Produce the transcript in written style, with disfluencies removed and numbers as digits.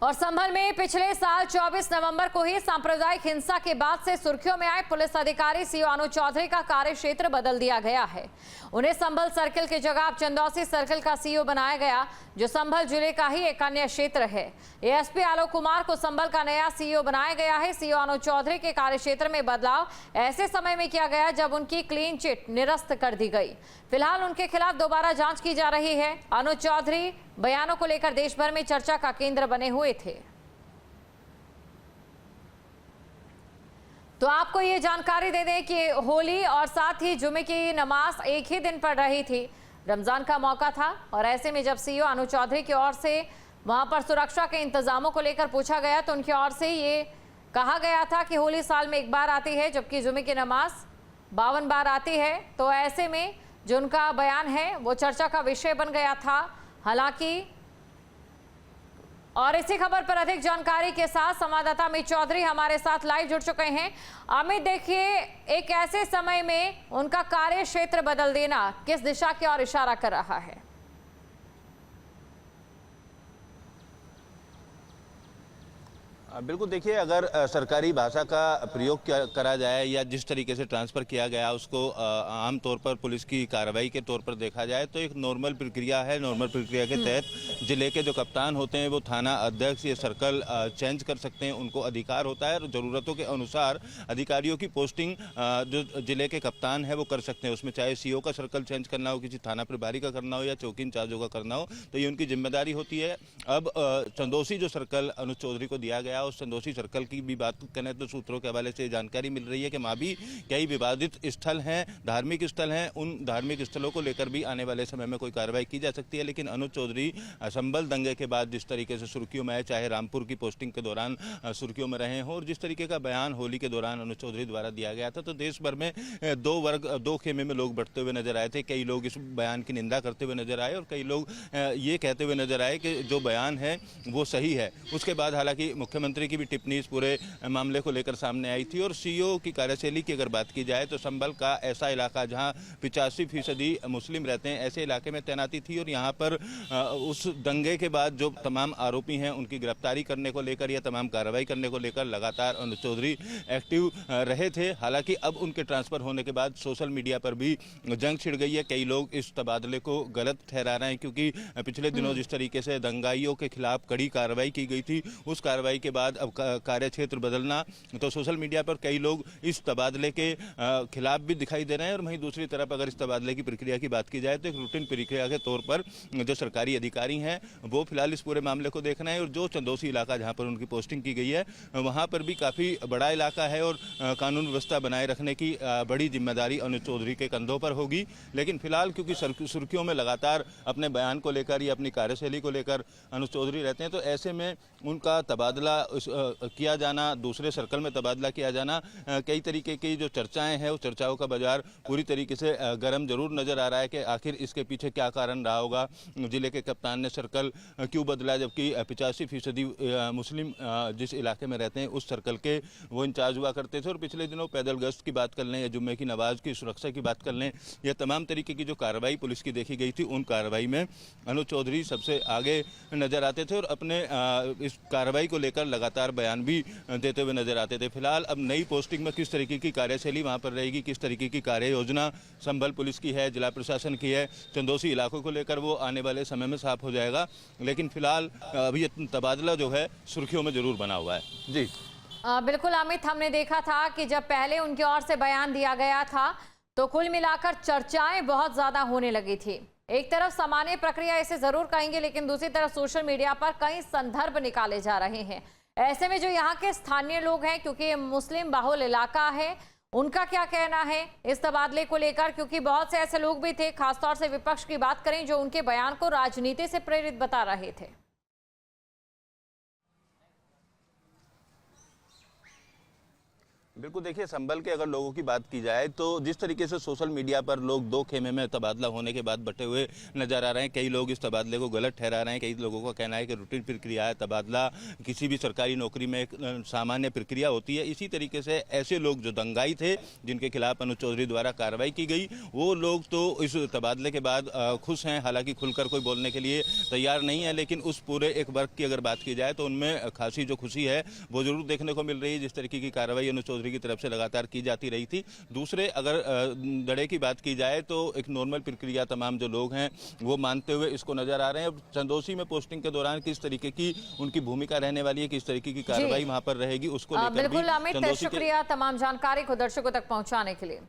और संभल में पिछले साल 24 नवंबर को ही सांप्रदायिक हिंसा के बाद से सुर्खियों में आए पुलिस अधिकारी सीओ अनु चौधरी का कार्य क्षेत्र बदल दिया गया है। उन्हें संभल सर्किल की जगह अब चंदौसी सर्किल का सीओ बनाया गया, जो संभल जिले का ही एक अन्य क्षेत्र है। एएसपी आलोक कुमार को संभल का नया सीओ बनाया गया है। सीओ अनु चौधरी के कार्य क्षेत्र में बदलाव ऐसे समय में किया गया जब उनकी क्लीन चिट निरस्त कर दी गई। फिलहाल उनके खिलाफ दोबारा जांच की जा रही है। अनु चौधरी बयानों को लेकर देश भर में चर्चा का केंद्र बने हुए थे। तो आपको ये जानकारी दे दें कि होली और साथ ही जुमे की नमाज एक ही दिन पढ़ रही थी। रमजान का मौका था और ऐसे में जब सीओ अनु चौधरी की ओर से वहां पर सुरक्षा के इंतजामों को लेकर पूछा गया तो उनकी ओर से ये कहा गया था कि होली साल में एक बार आती है, जबकि जुमे की नमाज 52 बार आती है। तो ऐसे में जो उनका बयान है वो चर्चा का विषय बन गया था। हालांकि और इसी खबर पर अधिक जानकारी के साथ संवाददाता अमित चौधरी हमारे साथ लाइव जुड़ चुके हैं। अमित, देखिए, एक ऐसे समय में उनका कार्य क्षेत्र बदल देना किस दिशा की ओर इशारा कर रहा है? बिल्कुल, देखिए, अगर सरकारी भाषा का प्रयोग करा जाए या जिस तरीके से ट्रांसफ़र किया गया उसको आम तौर पर पुलिस की कार्रवाई के तौर पर देखा जाए तो एक नॉर्मल प्रक्रिया है। नॉर्मल प्रक्रिया के तहत जिले के जो कप्तान होते हैं वो थाना अध्यक्ष या सर्कल चेंज कर सकते हैं, उनको अधिकार होता है और ज़रूरतों के अनुसार अधिकारियों की पोस्टिंग जो जिले के कप्तान है वो कर सकते हैं। उसमें चाहे सीओ का सर्कल चेंज करना हो, किसी थाना प्रभारी का करना हो या चौकी इंचार्जों का करना हो, तो ये उनकी जिम्मेदारी होती है। अब चंदौसी जो सर्कल अनु चौधरी को दिया गया, उस चंदौसी सर्कल की भी बात करें तो सूत्रों के हवाले से जानकारी मिल रही है कि वहाँ भी कई विवादित स्थल हैं, धार्मिक स्थल हैं। उन धार्मिक स्थलों को लेकर भी आने वाले समय में कोई कार्रवाई की जा सकती है। लेकिन अनु चौधरी संभल दंगे के बाद जिस तरीके से सुर्खियों में आए, चाहे रामपुर की पोस्टिंग के दौरान सुर्खियों में रहे हों, और जिस तरीके का बयान होली के दौरान अनु चौधरी द्वारा दिया गया था, तो देश भर में दो खेमे में लोग बढ़ते हुए नजर आए थे। कई लोग इस बयान की निंदा करते हुए नजर आए और कई लोग ये कहते हुए नजर आए कि जो बयान है वो सही है। उसके बाद हालांकि मुख्यमंत्री की भी टिप्पणी इस पूरे मामले को लेकर सामने आई थी। और सीओ की कार्यशैली की अगर बात की जाए तो संभल का ऐसा इलाका जहां 85% मुस्लिम रहते हैं, ऐसे इलाके में तैनाती थी और यहां पर उस दंगे के बाद जो तमाम आरोपी हैं उनकी गिरफ्तारी करने को लेकर या तमाम कार्रवाई करने को लेकर लगातार अनु चौधरी एक्टिव रहे थे। हालांकि अब उनके ट्रांसफर होने के बाद सोशल मीडिया पर भी जंग छिड़ गई है। कई लोग इस तबादले को गलत ठहरा रहे हैं, क्योंकि पिछले दिनों जिस तरीके से दंगाइयों के खिलाफ कड़ी कार्रवाई की गई थी, उस कार्रवाई के बाद अब कार्य क्षेत्र बदलना, तो सोशल मीडिया पर कई लोग इस तबादले के खिलाफ भी दिखाई दे रहे हैं। और वहीं दूसरी तरफ अगर इस तबादले की प्रक्रिया की बात की जाए तो एक रूटीन प्रक्रिया के तौर पर जो सरकारी अधिकारी हैं वो फिलहाल इस पूरे मामले को देख रहे हैं। और जो चंदौसी इलाका जहां पर उनकी पोस्टिंग की गई है वहां पर भी काफ़ी बड़ा इलाका है और कानून व्यवस्था बनाए रखने की बड़ी जिम्मेदारी अनु चौधरी के कंधों पर होगी। लेकिन फिलहाल क्योंकि सुर्खियों में लगातार अपने बयान को लेकर या अपनी कार्यशैली को लेकर अनु चौधरी रहते हैं, तो ऐसे में उनका तबादला किया जाना, दूसरे सर्कल में तबादला किया जाना, कई तरीके की जो चर्चाएं हैं उस चर्चाओं का बाजार पूरी तरीके से गर्म जरूर नजर आ रहा है कि आखिर इसके पीछे क्या कारण रहा होगा। जिले के कप्तान ने सर्कल क्यों बदला, जबकि 85% मुस्लिम जिस इलाके में रहते हैं उस सर्कल के वो इंचार्ज हुआ करते थे। और पिछले दिनों पैदल गश्त की बात कर लें या जुम्मे की नमाज की सुरक्षा की बात कर लें या तमाम तरीके की जो कार्रवाई पुलिस की देखी गई थी, उन कार्रवाई में अनु चौधरी सबसे आगे नजर आते थे और अपने इस कार्रवाई को लेकर लगातार बयान भी देते हुए नजर आते थे। फिलहाल अब नई पोस्टिंग में किस तरीके की कार्यशैली वहां पर रहेगी, किस तरीके की कार्य योजना संभल पुलिस की है, जिला प्रशासन की है, चंदौसी इलाकों को लेकर, वो आने वाले समय में साफ हो जाएगा। लेकिन फिलहाल अभी तबादला जो है सुर्खियों में जरूर बना हुआ है। जी बिल्कुल अमित, हमने देखा था कि जब पहले उनकी ओर से बयान दिया गया था तो कुल मिलाकर चर्चाएं बहुत ज्यादा होने लगी थी। एक तरफ सामान्य प्रक्रिया इसे जरूर कहेंगे, लेकिन दूसरी तरफ सोशल मीडिया पर कई संदर्भ निकाले जा रहे हैं। ऐसे में जो यहाँ के स्थानीय लोग हैं, क्योंकि ये मुस्लिम बाहुल इलाका है, उनका क्या कहना है इस तबादले को लेकर? क्योंकि बहुत से ऐसे लोग भी थे, खासतौर से विपक्ष की बात करें, जो उनके बयान को राजनीति से प्रेरित बता रहे थे। बिल्कुल, देखिए संभल के अगर लोगों की बात की जाए तो जिस तरीके से सोशल मीडिया पर लोग दो खेमे में तबादला होने के बाद बटे हुए नजर आ रहे हैं, कई लोग इस तबादले को गलत ठहरा रहे हैं, कई लोगों का कहना है कि रूटीन प्रक्रिया है, तबादला किसी भी सरकारी नौकरी में एक सामान्य प्रक्रिया होती है। इसी तरीके से ऐसे लोग जो दंगाई थे, जिनके खिलाफ अनुज चौधरी द्वारा कार्रवाई की गई, वो लोग तो इस तबादले के बाद खुश हैं, हालांकि खुलकर कोई बोलने के लिए तैयार नहीं है, लेकिन उस पूरे एक वर्ग की अगर बात की जाए तो उनमें खासी जो खुशी है वो जरूर देखने को मिल रही है, जिस तरीके की कार्रवाई अनुज चौधरी की तरफ से लगातार की जाती रही थी। दूसरे अगर दड़े की बात की जाए तो एक नॉर्मल प्रक्रिया तमाम जो लोग हैं वो मानते हुए इसको नजर आ रहे हैं। चंदौसी में पोस्टिंग के दौरान किस तरीके की उनकी भूमिका रहने वाली है, किस तरीके की कार्रवाई वहां पर रहेगी, उसको लेकर बिल्कुल अमित, चंदौसी के शुक्रिया तमाम जानकारी को दर्शकों तक पहुंचाने के लिए।